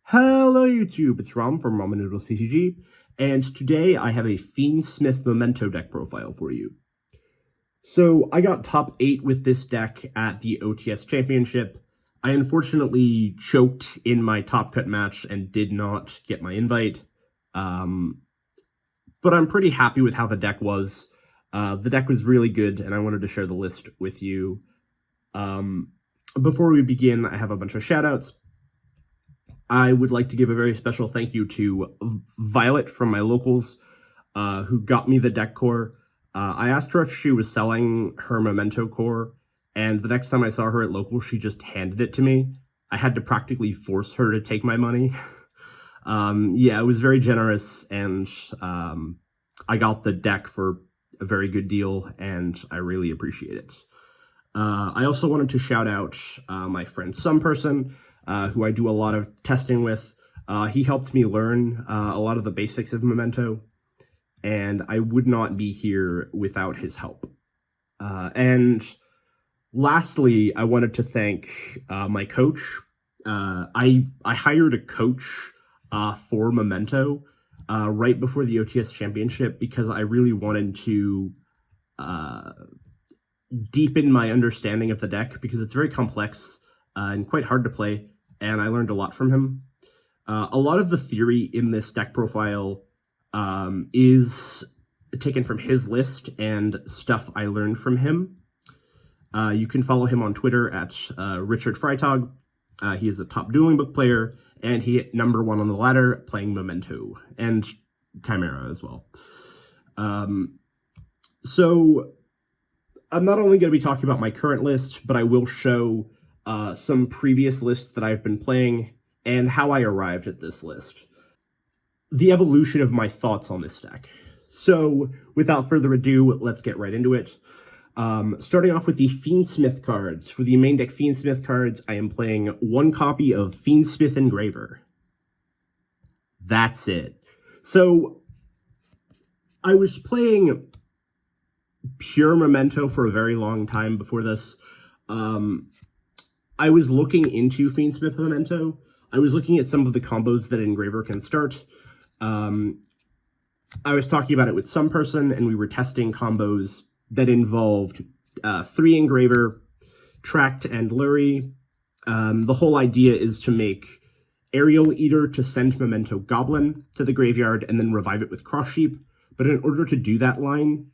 Hello YouTube, it's Rom from Ramen Noodle CCG, and today I have a Fiendsmith Memento deck profile for you. So I got top 8 with this deck at the OTS Championship. I unfortunately choked in my top cut match and did not get my invite, but I'm pretty happy with how the deck was. The deck was really good, and I wanted to share the list with you. Before we begin, I have a bunch of shoutouts. I would like to give a very special thank you to Violet from my locals, who got me the deck core. I asked her if she was selling her Memento core, and the next time I saw her at local, she just handed it to me. I had to practically force her to take my money. Yeah, it was very generous, and I got the deck for a very good deal, and I really appreciate it. I also wanted to shout out my friend Someperson, who I do a lot of testing with. He helped me learn a lot of the basics of Memento, and I would not be here without his help. And lastly, I wanted to thank my coach. I hired a coach for Memento right before the OTS Championship because I really wanted to deepen my understanding of the deck because it's very complex and quite hard to play, and I learned a lot from him. A lot of the theory in this deck profile is taken from his list and stuff I learned from him. You can follow him on Twitter at Richard Freitag. He is a top dueling book player, and he hit #1 on the ladder playing Memento, and Chimera as well. So I'm not only going to be talking about my current list, but I will show some previous lists that I've been playing and how I arrived at this list. The evolution of my thoughts on this deck. So without further ado, let's get right into it. Starting off with the Fiendsmith cards. For the main deck Fiendsmith cards, I am playing 1 copy of Fiendsmith Engraver. That's it. So I was playing pure Memento for a very long time before this. I was looking into Fiendsmith Memento. I was looking at some of the combos that Engraver can start. I was talking about it with some person, and we were testing combos that involved 3 Engraver, Tract, and Lurie. The whole idea is to make Aerial Eater to send Memento Goblin to the graveyard and then revive it with Cross Sheep. But in order to do that line,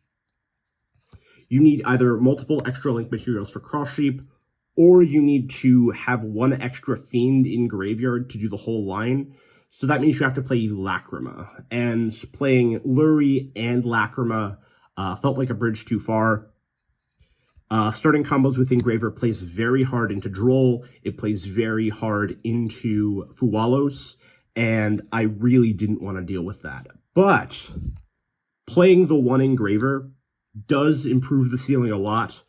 you need either multiple extra link materials for Cross Sheep, or you need to have 1 extra Fiend in graveyard to do the whole line. So that means you have to play Lacrima. And playing Lurie and Lacrima felt like a bridge too far. Starting combos with Engraver plays very hard into Droll. It plays very hard into Fuwalos, and I really didn't want to deal with that. But playing the 1 Engraver does improve the ceiling a lot.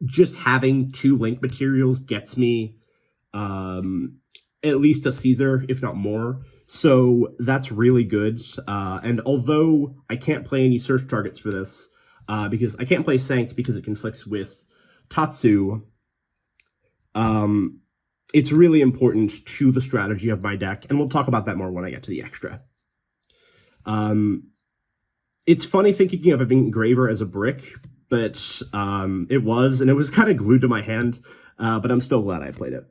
Just having 2 link materials gets me at least a Caesar, if not more. So that's really good. And although I can't play any search targets for this, because I can't play Sancts because it conflicts with Tatsu, it's really important to the strategy of my deck, and we'll talk about that more when I get to the extra. It's funny thinking of Engraver as a brick, but it was kind of glued to my hand, but I'm still glad I played it.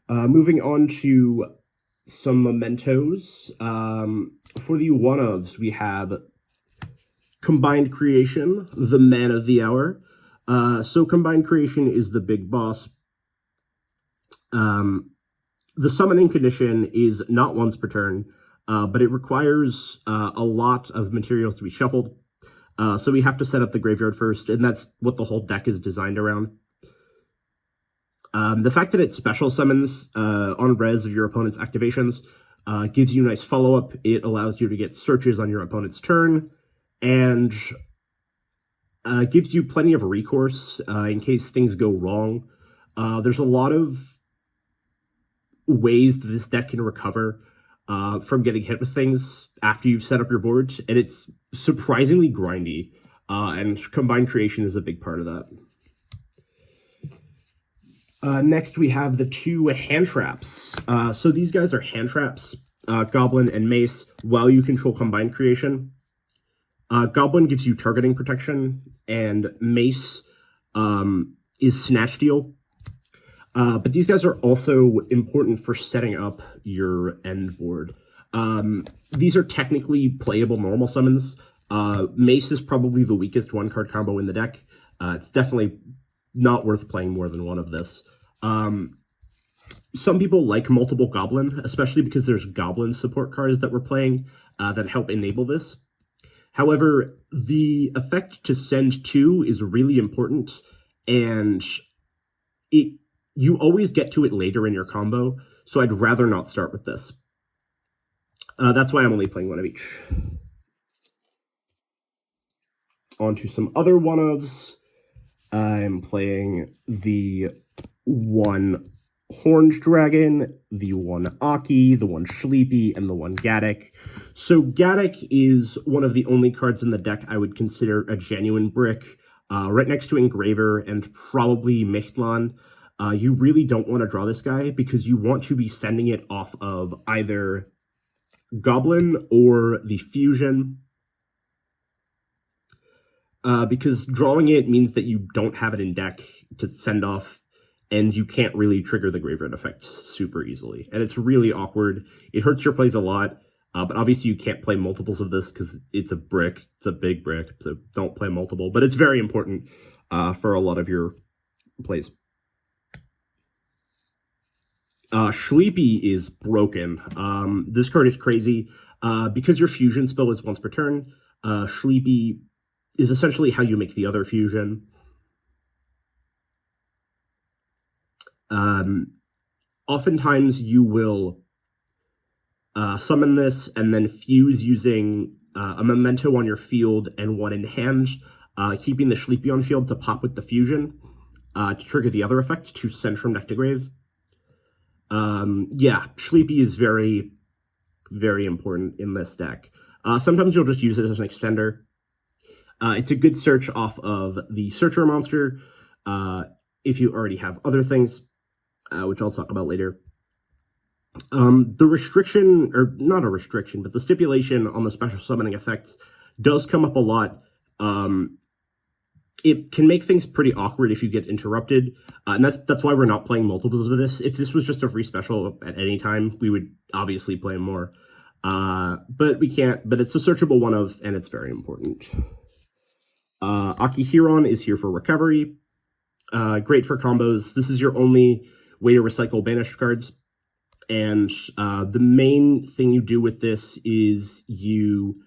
Moving on to some Mementos. For the one-ofs, we have Combined Creation, the Man of the Hour. So Combined Creation is the big boss. The summoning condition is not once per turn, but it requires a lot of materials to be shuffled. So we have to set up the graveyard first, and that's what the whole deck is designed around. The fact that it special summons on res of your opponent's activations gives you a nice follow-up. It allows you to get searches on your opponent's turn, and gives you plenty of recourse in case things go wrong. There's a lot of ways that this deck can recover from getting hit with things after you've set up your board, and it's surprisingly grindy, and Combined Creation is a big part of that. Next, we have the two hand traps. So these guys are hand traps, Goblin and Mace, while you control Combined Creation. Goblin gives you targeting protection, and Mace is Snatch Steal. But these guys are also important for setting up your end board. These are technically playable normal summons. Mace is probably the weakest one-card combo in the deck. It's definitely not worth playing more than one of this. Some people like multiple Goblin, especially because there's Goblin support cards that we're playing that help enable this. However, the effect to send two is really important, and you always get to it later in your combo, so I'd rather not start with this. That's why I'm only playing one of each. On to some other one-ofs. I'm playing the one Horned Dragon, the one Aki, the one Sleepy, and the one Gaddock. So Gaddock is one of the only cards in the deck I would consider a genuine brick, right next to Engraver and probably Michtlan. You really don't want to draw this guy because you want to be sending it off of either Goblin or the Fusion. Because drawing it means that you don't have it in deck to send off, and you can't really trigger the Graveyard effect super easily. And it's really awkward. It hurts your plays a lot, but obviously you can't play multiples of this because it's a brick. It's a big brick, so don't play multiple. But it's very important for a lot of your plays. Sleepy is broken. This card is crazy. Because your fusion spell is once per turn, Sleepy is essentially how you make the other fusion. Oftentimes you will summon this and then fuse using a Memento on your field and one in hand, keeping the Sleepy on field to pop with the fusion to trigger the other effect to send from deck to grave. Yeah, Sleepy is very, very important in this deck. Sometimes you'll just use it as an extender. It's a good search off of the Searcher monster if you already have other things, which I'll talk about later. The restriction, or not a restriction, but the stipulation on the special summoning effect does come up a lot. It can make things pretty awkward if you get interrupted, and that's why we're not playing multiples of this. If this was just a free special at any time, we would obviously play more. But we can't, but it's a searchable one of, and it's very important. Akihiron is here for recovery. Great for combos. This is your only way to recycle banished cards. And the main thing you do with this is you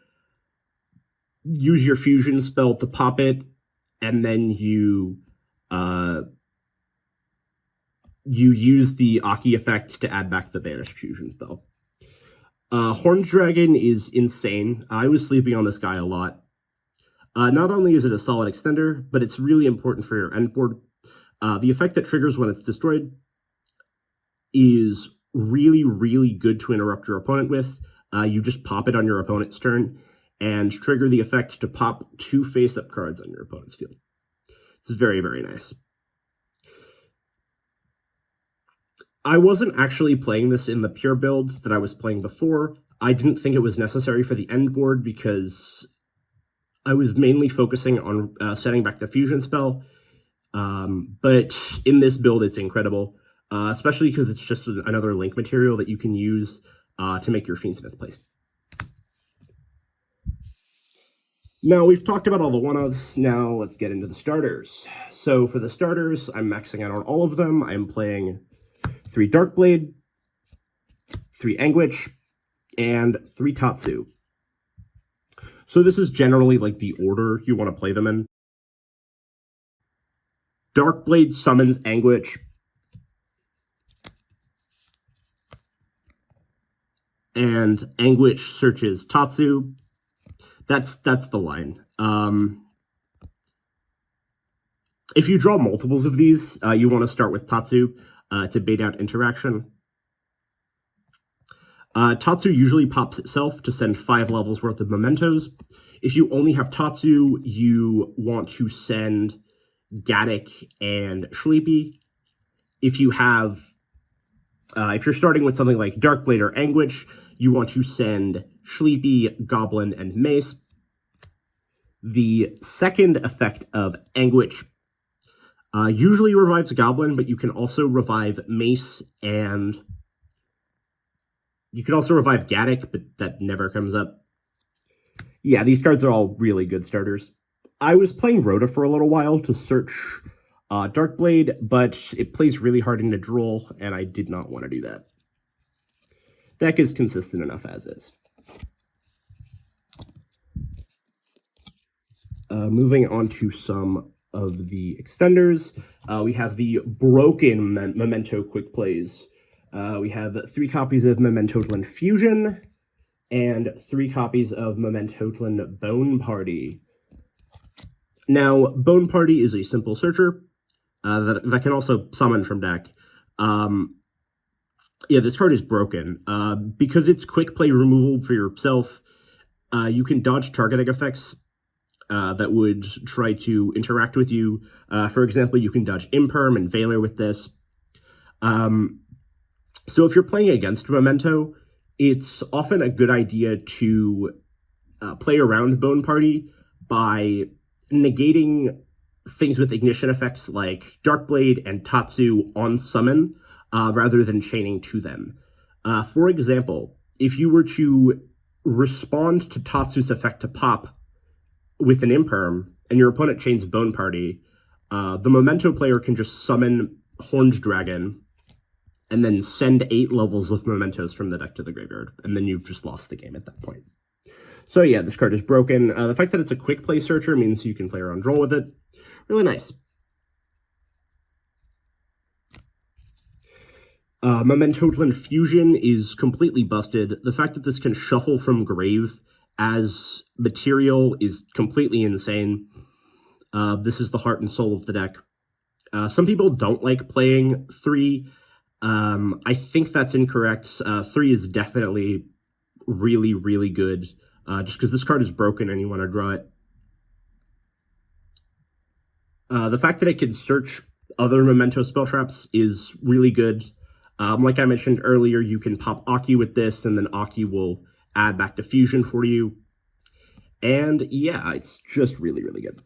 use your fusion spell to pop it, and then you use the Aki effect to add back the banished fusion spell. Horned Dragon is insane. I was sleeping on this guy a lot. Not only is it a solid extender, but it's really important for your end board. The effect that triggers when it's destroyed is really, really good to interrupt your opponent with. You just pop it on your opponent's turn and trigger the effect to pop 2 face-up cards on your opponent's field. This is very, very nice. I wasn't actually playing this in the pure build that I was playing before. I didn't think it was necessary for the end board because I was mainly focusing on setting back the fusion spell. But in this build, it's incredible, especially because it's just another link material that you can use to make your Fiendsmith plays. Now, we've talked about all the one-ofs. Now, let's get into the starters. So, for the starters, I'm maxing out on all of them. I'm playing 3 Darkblade, 3 Anguish, and 3 Tatsu. So this is generally like the order you want to play them in. Darkblade summons Anguish, and Anguish searches Tatsu. That's the line. If you draw multiples of these, you want to start with Tatsu to bait out interaction. Tatsu usually pops itself to send 5 levels worth of mementos. If you only have Tatsu, you want to send Gaddock and Sleepy. if you have, if you're starting with something like Darkblade or Anguish, you want to send Sleepy, Goblin, and Mace. The second effect of Anguish usually revives Goblin, but you can also revive Mace, and you can also revive Gaddock, but that never comes up. Yeah, these cards are all really good starters. I was playing Rhoda for a little while to search Darkblade, but it plays really hard into Droll, and I did not want to do that. Deck is consistent enough as is. Moving on to some of the extenders, we have the broken Memento quick plays. We have 3 copies of Memento Fusion and 3 copies of Memento Bone Party. Now, Bone Party is a simple searcher that can also summon from deck. Yeah, this card is broken. Because it's quick play removal for yourself, you can dodge targeting effects that would try to interact with you. For example, you can dodge Imperm and Veiler with this. So if you're playing against Memento, it's often a good idea to play around Bone Party by negating things with ignition effects like Darkblade and Tatsu on summon, rather than chaining to them. For example, if you were to respond to Tatsu's effect to pop with an Imperm, and your opponent chains Bone Party, the Memento player can just summon Horned Dragon, and then send 8 levels of Mementos from the deck to the graveyard, and then you've just lost the game at that point. So yeah, this card is broken. The fact that it's a quick play searcher means you can play around Droll with it. Really nice. Memento Fusion is completely busted. The fact that this can shuffle from grave as material is completely insane. This is the heart and soul of the deck. Some people don't like playing 3. I think that's incorrect. 3 is definitely really, really good, just because this card is broken and you want to draw it. The fact that it can search other Memento spell traps is really good. Like I mentioned earlier, you can pop Aki with this, and then Aki will add back to Fusion for you. And yeah, it's just really, really good.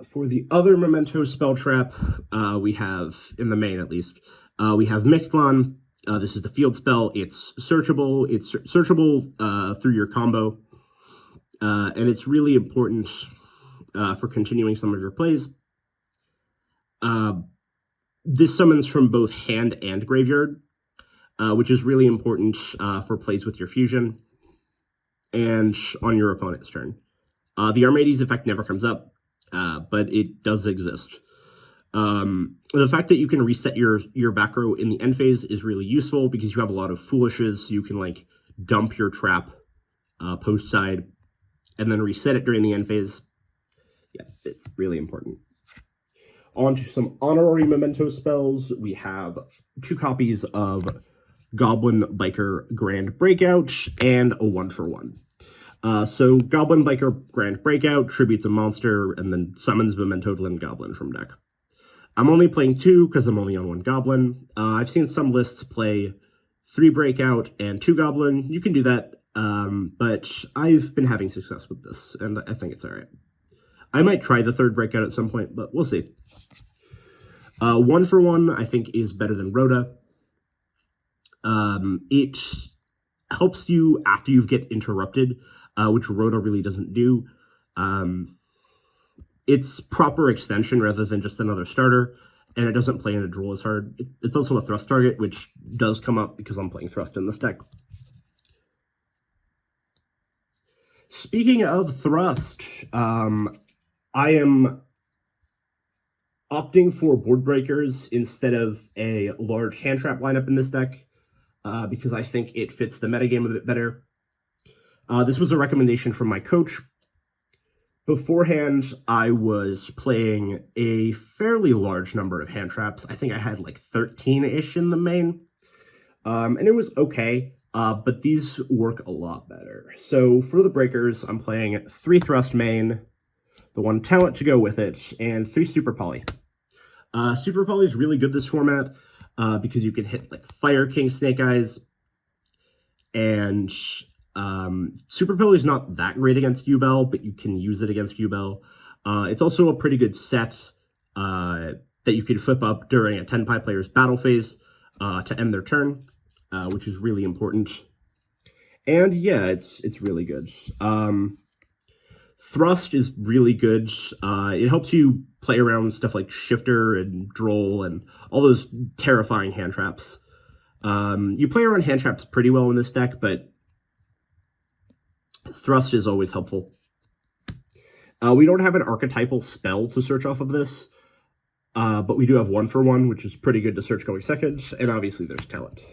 For the other Memento spell trap, we have, in the main at least, we have Mixlon. This is the field spell. It's searchable. It's searchable through your combo. And it's really important for continuing some of your plays. This summons from both hand and graveyard, which is really important for plays with your fusion and on your opponent's turn. The Armades effect never comes up, but it does exist. The fact that you can reset your back row in the end phase is really useful because you have a lot of foolishes. So you can like dump your trap post side and then reset it during the end phase. Yeah, it's really important. On to some honorary Memento spells. We have 2 copies of Goblin Biker Grand Breakout and a 1-for-1. So Goblin Biker Grand Breakout tributes a monster and then summons Memento Goblin from deck. I'm only playing 2 because I'm only on 1 Goblin. I've seen some lists play 3 Breakout and 2 Goblin. You can do that, but I've been having success with this, and I think it's alright. I might try the 3rd Breakout at some point, but we'll see. 1-for-1, I think, is better than Rhoda. It helps you after you get interrupted, which Rhoda really doesn't do. It's proper extension rather than just another starter, and it doesn't play into Droll as hard. It's also a thrust target, which does come up because I'm playing thrust in this deck. Speaking of thrust, I am opting for board breakers instead of a large hand trap lineup in this deck, because I think it fits the metagame a bit better. This was a recommendation from my coach. Beforehand, I was playing a fairly large number of hand traps. I think I had like 13-ish in the main, and it was okay. but these work a lot better. So for the breakers, I'm playing 3 Thrust main, the 1 talent to go with it, and 3 Super Poly. Super Poly is really good this format because you can hit like Fire King Snake Eyes, and Super Poly is not that great against U-Bell, but you can use it against U-Bell. It's also a pretty good set that you can flip up during a Tenpai player's battle phase to end their turn, which is really important. And yeah, it's really good. Thrust is really good. It helps you play around with stuff like Shifter and Droll and all those terrifying hand traps. You play around hand traps pretty well in this deck, but Thrust is always helpful. We don't have an archetypal spell to search off of this, but we do have 1-for-1, which is pretty good to search going second, and obviously there's talent.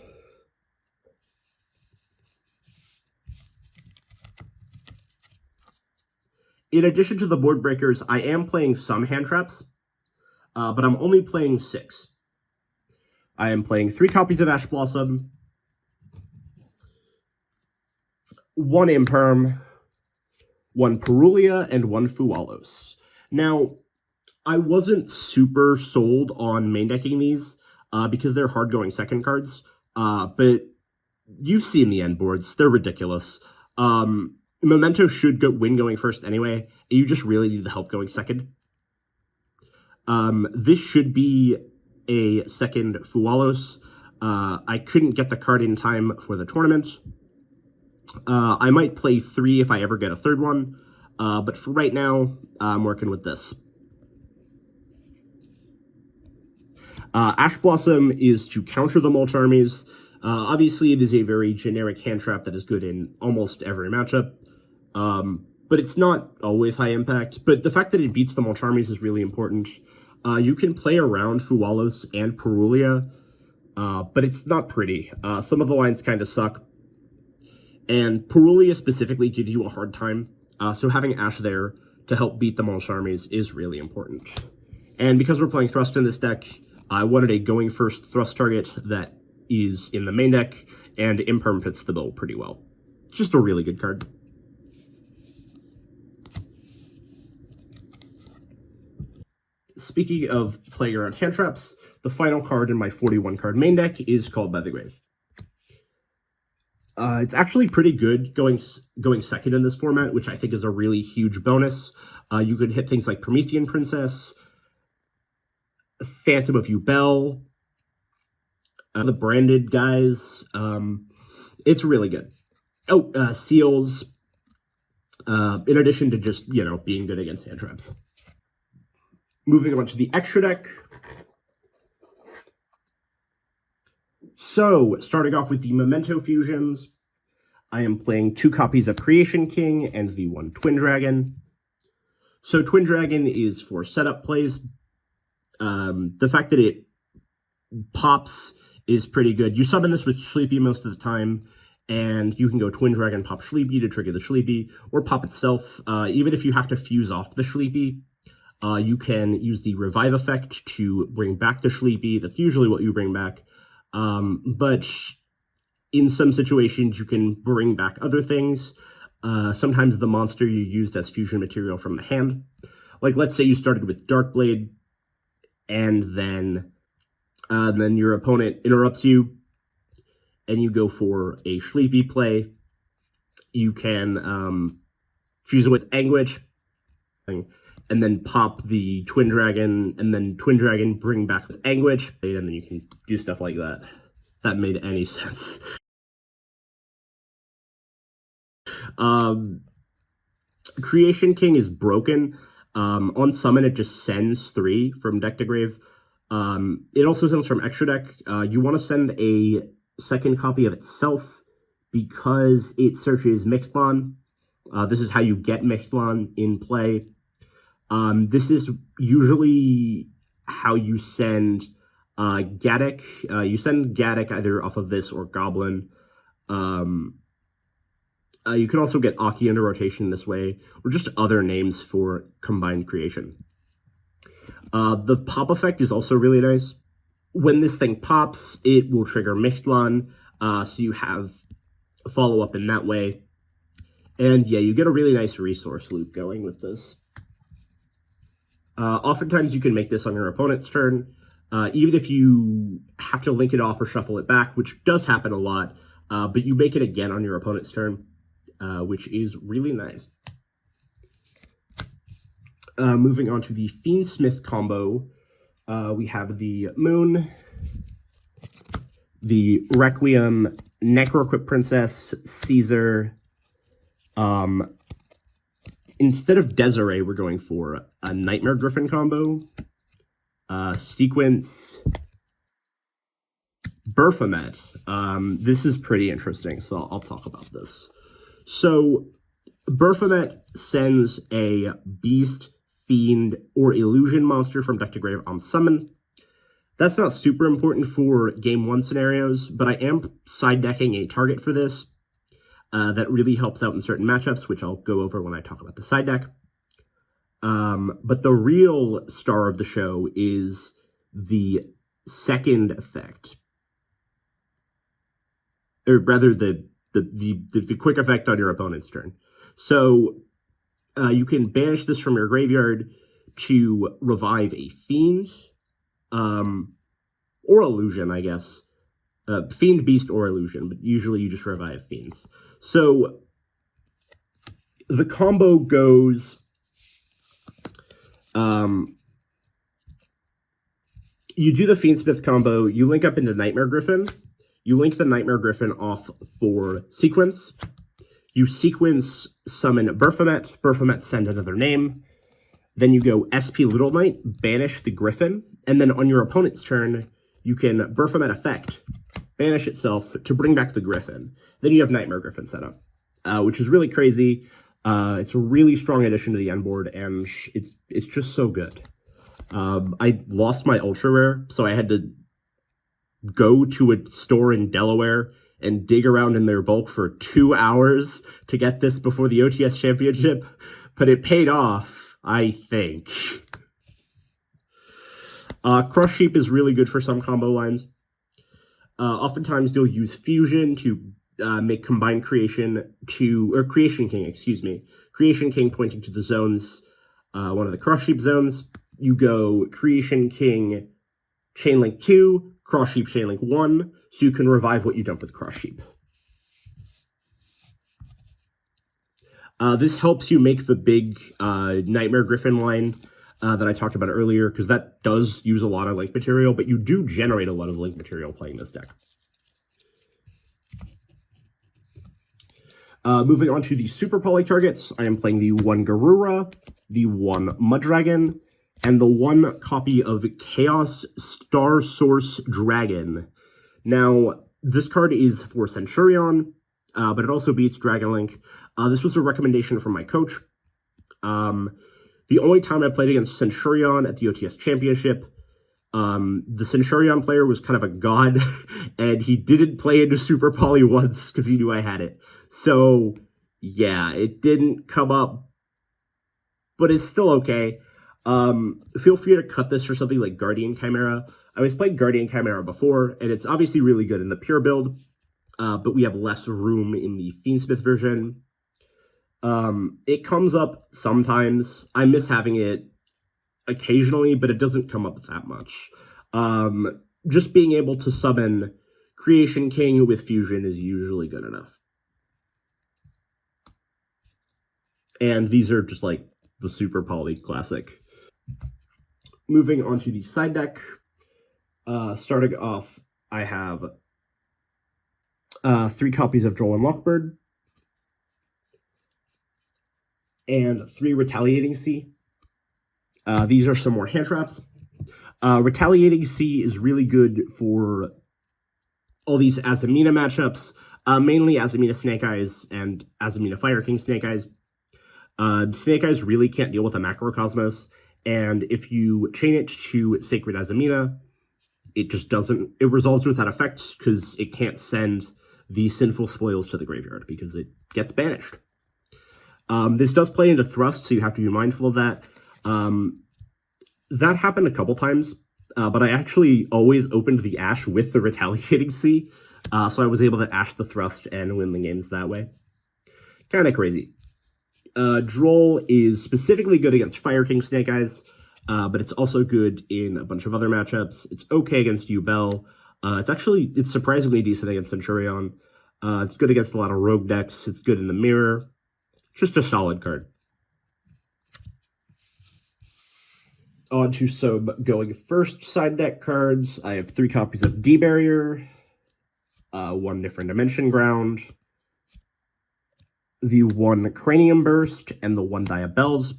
In addition to the board breakers, I am playing some hand traps, but I'm only playing 6. I am playing 3 copies of Ash Blossom, 1 Imperm, 1 Perulia, and 1 Fualos. Now, I wasn't super sold on main decking these because they're hard going second cards, but you've seen the end boards. They're ridiculous. Memento should win going first anyway, and you just really need the help going second. This should be a second Fualos. I couldn't get the card in time for the tournament. I might play 3 if I ever get a third one, but for right now, I'm working with this. Ash Blossom is to counter the Mulch armies. Obviously, it is a very generic hand trap that is good in almost every matchup, but it's not always high impact. But the fact that it beats the Mulch armies is really important. You can play around Fualos and Perulia, but it's not pretty. Some of the lines kind of suck, and Perulia specifically gives you a hard time, so having Ash there to help beat the Mulch armies is really important. And because we're playing Thrust in this deck, I wanted a going first Thrust target that is in the main deck, and Imperm fits the bill pretty well. Just a really good card. Speaking of playing around hand traps, the final card in my 41-card main deck is Called by the Grave. It's actually pretty good going second in this format, which I think is a really huge bonus. You could hit things like Promethean Princess, Phantom of U-Bell, the branded guys. It's really good. Oh, Seals, in addition to just, being good against hand traps. Moving on to the extra deck. So, starting off with the Memento fusions, I am playing 2 copies of Creation King and the 1 Twin Dragon. So, Twin Dragon is for setup plays. The fact that it pops is pretty good. You summon this with Sleepy most of the time, and you can go Twin Dragon, pop Sleepy to trigger the Sleepy, or pop itself. Even if you have to fuse off the Sleepy, you can use the Revive effect to bring back the Sleepy. That's usually what you bring back. But in some situations, you can bring back other things. Sometimes the monster you used as fusion material from the hand. Like, let's say you started with Darkblade, and then your opponent interrupts you, and you go for a Sleepy play. You can fuse it with Anguish, and then pop the Twin Dragon, and then Twin Dragon bring back the Anguish, and then you can do stuff like that. If that made any sense. Creation King is broken. On summon, it just sends 3 from deck to grave. It also sends from extra deck. You want to send a second copy of itself because it searches Mixtlan. This is how you get Mixtlan in play. This is usually how you send Gaddock. You send Gaddock either off of this or Goblin. You can also get Aki into rotation this way, or just other names for combined creation. The pop effect is also really nice. When this thing pops, it will trigger Mictlan, so you have follow up in that way. And yeah, you get a really nice resource loop going with this. Oftentimes you can make this on your opponent's turn, even if you have to link it off or shuffle it back, which does happen a lot, but you make it again on your opponent's turn, which is really nice. Moving on to the Fiendsmith combo, we have the Moon, the Requiem, Necroequip Princess, Caesar. Instead of Desiree, we're going for a Nightmare Griffin combo, Sequence, Baphomet. This is pretty interesting, so I'll talk about this. So, Baphomet sends a Beast, Fiend, or Illusion monster from deck to grave on summon. That's not super important for Game 1 scenarios, but I am side decking a target for this. That really helps out in certain matchups, which I'll go over when I talk about the side deck. But the real star of the show is the second effect. Or rather, the quick effect on your opponent's turn. So, you can banish this from your graveyard to revive a Fiend, or Illusion, I guess. Fiend, Beast, or Illusion, but usually you just revive Fiends. So, the combo goes, you do the Fiendsmith combo, you link up into Nightmare Griffin, you link the Nightmare Griffin off for Sequence, you Sequence summon Baphomet, Baphomet send another name, then you go SP Little Knight, banish the Griffin, and then on your opponent's turn, you can Baphomet effect, banish itself to bring back the Griffin. Then you have Nightmare Griffin set up, which is really crazy. It's a really strong addition to the end board, and it's just so good. I lost my Ultra Rare, so I had to go to a store in Delaware and dig around in their bulk for 2 hours to get this before the OTS Championship, but it paid off, I think. Crush Sheep is really good for some combo lines. Oftentimes you'll use Fusion to make Combined Creation or Creation King, excuse me. Creation King pointing to the zones, one of the Crush Sheep zones. You go Creation King, Chainlink 2, Crush Sheep, Chainlink 1, so you can revive what you dump with Crush Sheep. This helps you make the big Nightmare Griffin line that I talked about earlier, because that does use a lot of link material, but you do generate a lot of link material playing this deck. Moving on to the Super Poly targets, I am playing the 1 Garura, the 1 Muddragon, and the 1 copy of Chaos Star Source Dragon. Now, this card is for Centurion, but it also beats Dragon Link. This was a recommendation from my coach. The only time I played against Centurion at the OTS Championship, the Centurion player was kind of a god, and he didn't play into Super Poly once because he knew I had it. So, yeah, it didn't come up, but it's still okay. Feel free to cut this for something like Guardian Chimera. I was playing Guardian Chimera before, and it's obviously really good in the pure build, but we have less room in the Fiendsmith version. It comes up sometimes. I miss having it occasionally, but it doesn't come up that much. Just being able to summon Creation King with Fusion is usually good enough. And these are just like the Super Poly classic. Moving on to the side deck. Starting off, I have 3 copies of Droll and Lockbird, and 3 Retaliating Sea. These are some more hand traps. Retaliating Sea is really good for all these Azamina matchups, mainly Azamina Snake Eyes and Azamina Fire King Snake Eyes. Snake Eyes really can't deal with a Macrocosmos, and if you chain it to Sacred Azamina, it just doesn't, it resolves without effect because it can't send the Sinful Spoils to the graveyard because it gets banished. This does play into Thrust, so you have to be mindful of that. That happened a couple times, but I actually always opened the Ash with the Retaliating Sea. So I was able to Ash the Thrust and win the games that way. Kind of crazy. Droll is specifically good against Fire King Snake Eyes, but it's also good in a bunch of other matchups. It's okay against Yubel. It's surprisingly decent against Centurion. It's good against a lot of rogue decks. It's good in the mirror. Just a solid card. On to some going first side deck cards. I have 3 copies of D-Barrier, 1 Different Dimension Ground, the 1 Cranium Burst, and the 1 Diabells.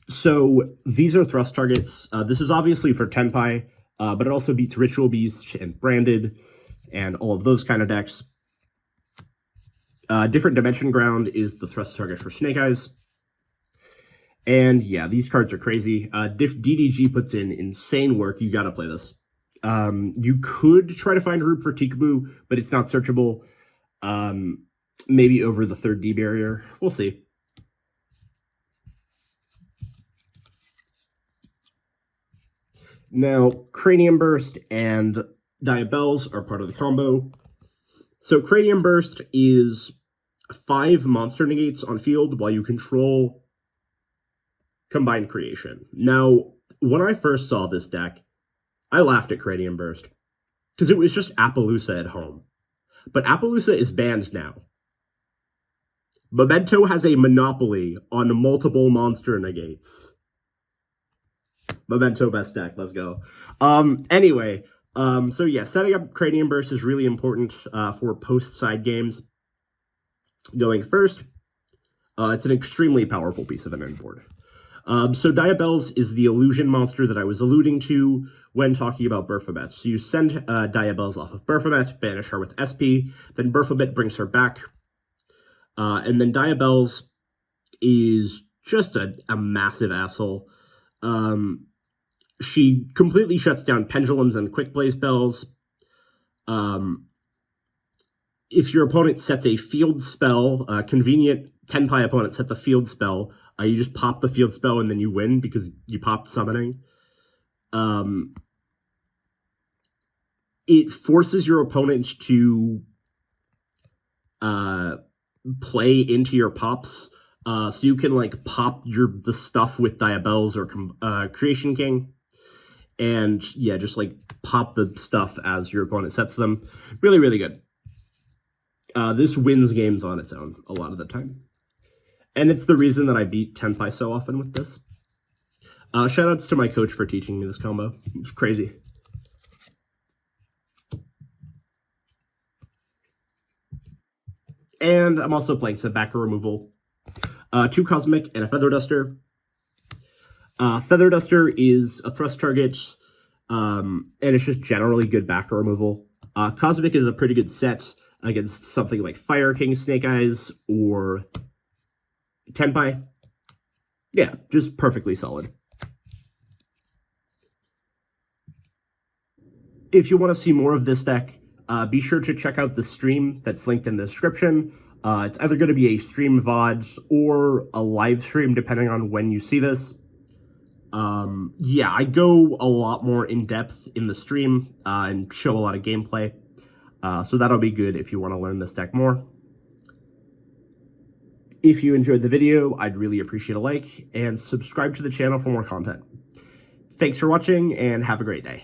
So these are thrust targets. This is obviously for Tenpai, but it also beats Ritual Beast and Branded and all of those kind of decks. Different Dimension Ground is the thrust target for Snake Eyes. And yeah, these cards are crazy. DDG puts in insane work. You gotta play this. You could try to find a route for Tikaboo, but it's not searchable. Maybe over the 3rd D barrier. We'll see. Now, Cranium Burst and Diabells are part of the combo. So Cranium Burst is 5 monster negates on field while you control Combined Creation. Now, when I first saw this deck, I laughed at Cranium Burst because it was just Appaloosa at home. But Appaloosa is banned now. Memento has a monopoly on multiple monster negates. Memento best deck, let's go. Anyway, so yeah, setting up Cranium Burst is really important for post-side games. Going first, it's an extremely powerful piece of an end board. So Diabells is the illusion monster that I was alluding to when talking about Baphomet. So you send Diabells off of Baphomet, banish her with SP, then Baphomet brings her back. And then Diabells is just a massive asshole. She completely shuts down pendulums and quick play spells. If your opponent sets a field spell, convenient Tenpai opponent sets a field spell, you just pop the field spell and then you win because you popped summoning. It forces your opponent to play into your pops, so you can like pop the stuff with Diabells or Creation King, and yeah, just like pop the stuff as your opponent sets them. Really, really good. This wins games on its own a lot of the time. And it's the reason that I beat Tenpai so often with this. Shoutouts to my coach for teaching me this combo. It's crazy. And I'm also playing some backer removal. 2 Cosmic and a Feather Duster. Feather Duster is a thrust target, and it's just generally good backer removal. Cosmic is a pretty good set against something like Fire King Snake Eyes or Tenpai. Yeah, just perfectly solid. If you want to see more of this deck, be sure to check out the stream that's linked in the description. It's either going to be a stream VOD or a live stream, depending on when you see this. Yeah, I go a lot more in depth in the stream and show a lot of gameplay. So that'll be good if you want to learn this deck more. If you enjoyed the video, I'd really appreciate a like, and subscribe to the channel for more content. Thanks for watching, and have a great day.